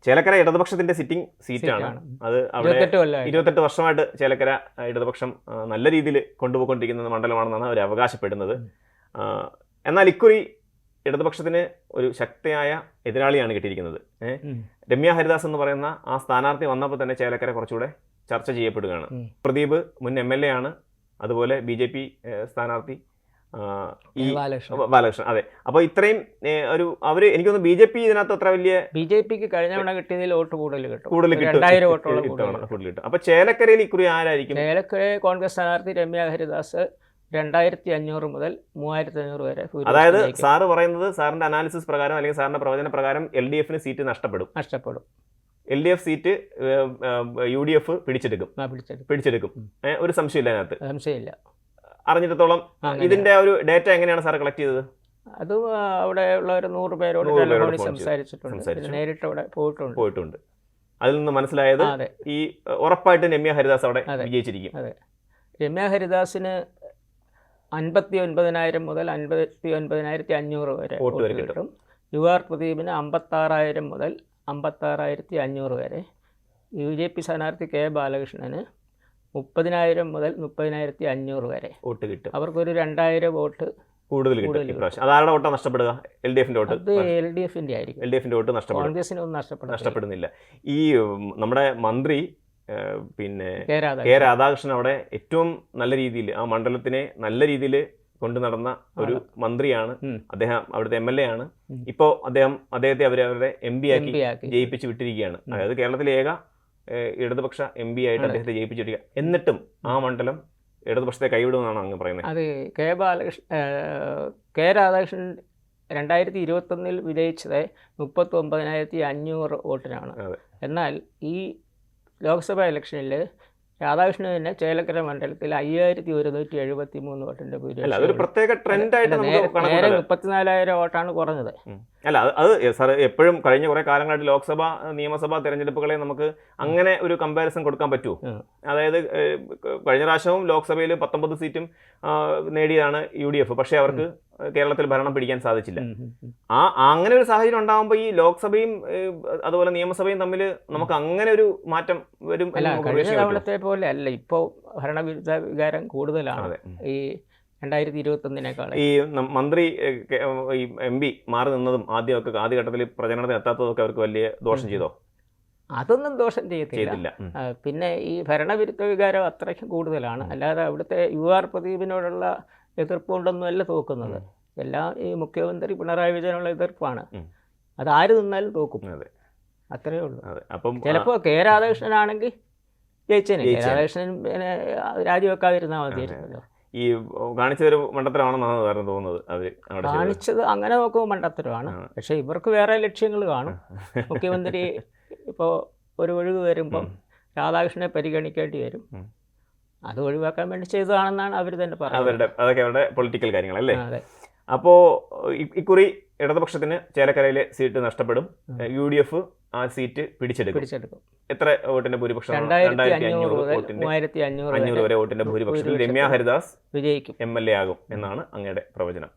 ചേലക്കര ഇടതുപക്ഷത്തിന്റെ സിറ്റിംഗ് സീറ്റാണ്. അത് അവിടെ 28 വർഷമായിട്ട് ചേലക്കര ഇടതുപക്ഷം നല്ല രീതിയിൽ കൊണ്ടുപോയിക്കൊണ്ടിരിക്കുന്ന മണ്ഡലമാണെന്നാണ് അവർ അവകാശപ്പെടുന്നത്. എന്നാൽ ഇക്കുറി ഇടതുപക്ഷത്തിന് ഒരു ശക്തിയായ എതിരാളിയാണ് കിട്ടിയിരിക്കുന്നത്. രമ്യ ഹരിദാസ് എന്ന് പറയുന്ന ആ സ്ഥാനാർത്ഥി വന്നപ്പോൾ തന്നെ ചേലക്കര കുറച്ചുകൂടെ ചർച്ച ചെയ്യപ്പെടുകയാണ്. പ്രദീപ് മുൻ MLA ആണ്, അതുപോലെ BJP സ്ഥാനാർത്ഥി ബാലകൃഷ്ണൻ. അതെ, അപ്പൊ ഇത്രയും ഒരു അവര് എനിക്ക് തോന്നുന്നു BJP ഇതിനകത്ത് അത്ര വലിയ BJPക്ക് കഴിഞ്ഞ തവണ കിട്ടിയതിൽ വോട്ട് കൂടുതൽ കിട്ടും. അപ്പൊ ചേലക്കരയിൽ ഇക്കുറി ആരായിരിക്കും? ചേലക്കര കോൺഗ്രസ് സ്ഥാനാർത്ഥി രമ്യ ഹരിദാസ് 2500 മുതൽ 3500 വരെ. അതായത് സാറ് പറയുന്നത് സാറിന്റെ അനാലിസിസ് പ്രകാരം അല്ലെങ്കിൽ സാറിന്റെ പ്രവചന പ്രകാരം LDFന് സീറ്റ് നഷ്ടപ്പെടും. LDF seat UDF പിടിച്ചെടുക്കും. ഒരു സംശയമില്ല അതിനകത്ത്. സംശയമില്ല. അറിഞ്ഞിടത്തോളം ഇതിന്റെ ഒരു ഡേറ്റ എങ്ങനെയാണ് സാർ കളക്ട് ചെയ്തത്? അത് അവിടെ ഉള്ള ഒരു 100 പേരോട് സംസാരിച്ചിട്ടുണ്ട്, നേരിട്ട് അവിടെ പോയിട്ടുണ്ട്. അതിൽ നിന്ന് മനസ്സിലായത് ഈ ഉറപ്പായിട്ട് രമ്യ ഹരിദാസ് അവിടെ വിജയിച്ചിരിക്കും. അതെ, രമ്യ ഹരിദാസിന് 59,000 മുതൽ 59,500 വരെ വോട്ട് കിട്ടും. UR പ്രദീപിന് 56,000 മുതൽ 56,500 വരെ. BJP സ്ഥാനാർത്ഥി K ബാലകൃഷ്ണന് 30,000 മുതൽ 30,500 വരെ വോട്ട് കിട്ടും. അവർക്കൊരു 2,000 വോട്ട് കൂടുതൽ കിട്ടും. അതാരുടെ വോട്ടാണ് നഷ്ടപ്പെടുക? LDFന്റെ വോട്ട്. LDFന്റെ ആയിരിക്കും. LDFന്റെ വോട്ട് കോൺഗ്രസിനൊന്നും നഷ്ടപ്പെടുന്നില്ല. ഈ നമ്മുടെ മന്ത്രി പിന്നെ K രാധാകൃഷ്ണൻ അവിടെ ഏറ്റവും നല്ല രീതിയിൽ ആ മണ്ഡലത്തിനെ നല്ല രീതിയിൽ കൊണ്ടു നടന്ന ഒരു മന്ത്രിയാണ് അദ്ദേഹം. അവിടുത്തെ MLA ആണ്. ഇപ്പോൾ അദ്ദേഹത്തെ അവരുടെ MP ആക്കി ജയിപ്പിച്ച് വിട്ടിരിക്കുകയാണ്. അതായത് കേരളത്തിലെ ഏക ഇടതുപക്ഷ MP ആയിട്ട് അദ്ദേഹത്തെ ജയിപ്പിച്ചിരിക്കുക. എന്നിട്ടും ആ മണ്ഡലം ഇടതുപക്ഷത്തെ കൈവിടുമെന്നാണ് അങ്ങ് പറയുന്നത്. അത് K രാധാകൃഷ്ണൻ 2021 വിജയിച്ചത് 39,500 വോട്ടിനാണ്. എന്നാൽ ഈ ലോക്സഭാ ഇലക്ഷനിൽ രാധാകൃഷ്ണൻ തന്നെ ചേലക്കര മണ്ഡലത്തിൽ 5,173 വോട്ടിന്റെ ഭൂരിപക്ഷം. നേരെ 34,000 വോട്ടാണ് കുറഞ്ഞത്. അല്ല, അത് സാർ എപ്പോഴും കഴിഞ്ഞ കുറെ കാലങ്ങളായിട്ട് ലോക്സഭ നിയമസഭാ തെരഞ്ഞെടുപ്പുകളെ നമുക്ക് അങ്ങനെ ഒരു കമ്പാരിസൺ കൊടുക്കാൻ പറ്റുമോ? അതായത് കഴിഞ്ഞ പ്രാവശ്യവും ലോക്സഭയിൽ 19 സീറ്റും നേടിയതാണ് UDF. പക്ഷെ അവർക്ക് കേരളത്തിൽ ഭരണം പിടിക്കാൻ സാധിച്ചില്ല. അങ്ങനെ ഒരു സാഹചര്യം ഉണ്ടാകുമ്പോൾ ഈ ലോക്സഭയും അതുപോലെ നിയമസഭയും തമ്മിൽ നമുക്ക് അങ്ങനെ ഒരു മാറ്റം വരും. കഴിഞ്ഞ തവണത്തെ പോലെ അല്ല, ഇപ്പോൾ ഭരണവിരുദ്ധ വികാരം കൂടുതലാണ് ഈ 2021 ഈ മന്ത്രി MP മാറി നിന്നതും ആദ്യഘട്ടത്തിൽ പ്രചരണത്തിന് എത്താത്തതൊക്കെ അവർക്ക് വലിയ ദോഷം ചെയ്തോ? അതൊന്നും ദോഷം ചെയ്തില്ല. പിന്നെ ഈ ഭരണവിരുദ്ധ വികാരം അത്രയ്ക്കും കൂടുതലാണ്. അല്ലാതെ അവിടുത്തെ UR പ്രദീപിനോടുള്ള എതിർപ്പുകൊണ്ടൊന്നും അല്ല തോക്കുന്നത്. എല്ലാം ഈ മുഖ്യമന്ത്രി പിണറായി വിജയനുള്ള എതിർപ്പാണ്. അത് ആര് നിന്നാലും തോക്കും, അത്രയേ ഉള്ളൂ. ചിലപ്പോൾ K രാധാകൃഷ്ണനാണെങ്കിൽ ജയിച്ചേനെ. K രാധാകൃഷ്ണൻ രാജിവെക്കാതിരുന്നാൽ മതിയായിരുന്നല്ലോ. ഈ കാണിച്ചതൊരു മണ്ടത്തരമാണെന്നാണ് തോന്നുന്നത്. കാണിച്ചത് അങ്ങനെ നോക്കുമ്പോൾ മണ്ടത്തരമാണ്. പക്ഷെ ഇവർക്ക് വേറെ ലക്ഷ്യങ്ങൾ കാണും. മുഖ്യമന്ത്രി ഇപ്പോൾ ഒരു ഒഴിവ് വരുമ്പം രാധാകൃഷ്ണനെ പരിഗണിക്കേണ്ടി വരും. അത് ഒഴിവാക്കാൻ വേണ്ടി ചെയ്തതാണെന്നാണ് അവർ തന്നെ പറയുന്നത്. അതൊക്കെ അവരുടെ പൊളിറ്റിക്കൽ കാര്യങ്ങളല്ലേ. അപ്പോൾ ഇക്കുറി ഇടതുപക്ഷത്തിന് ചേലക്കരയിലെ സീറ്റ് നഷ്ടപ്പെടും. UDF ആ സീറ്റ് പിടിച്ചെടുക്കും. എത്ര വോട്ടിന്റെ ഭൂരിപക്ഷം? 2,500 വരെ വോട്ടിന്റെ ഭൂരിപക്ഷത്തിൽ രമ്യ ഹരിദാസ് വിജയിക്കും, MLA ആകും എന്നാണ് അങ്ങയുടെ പ്രവചനം.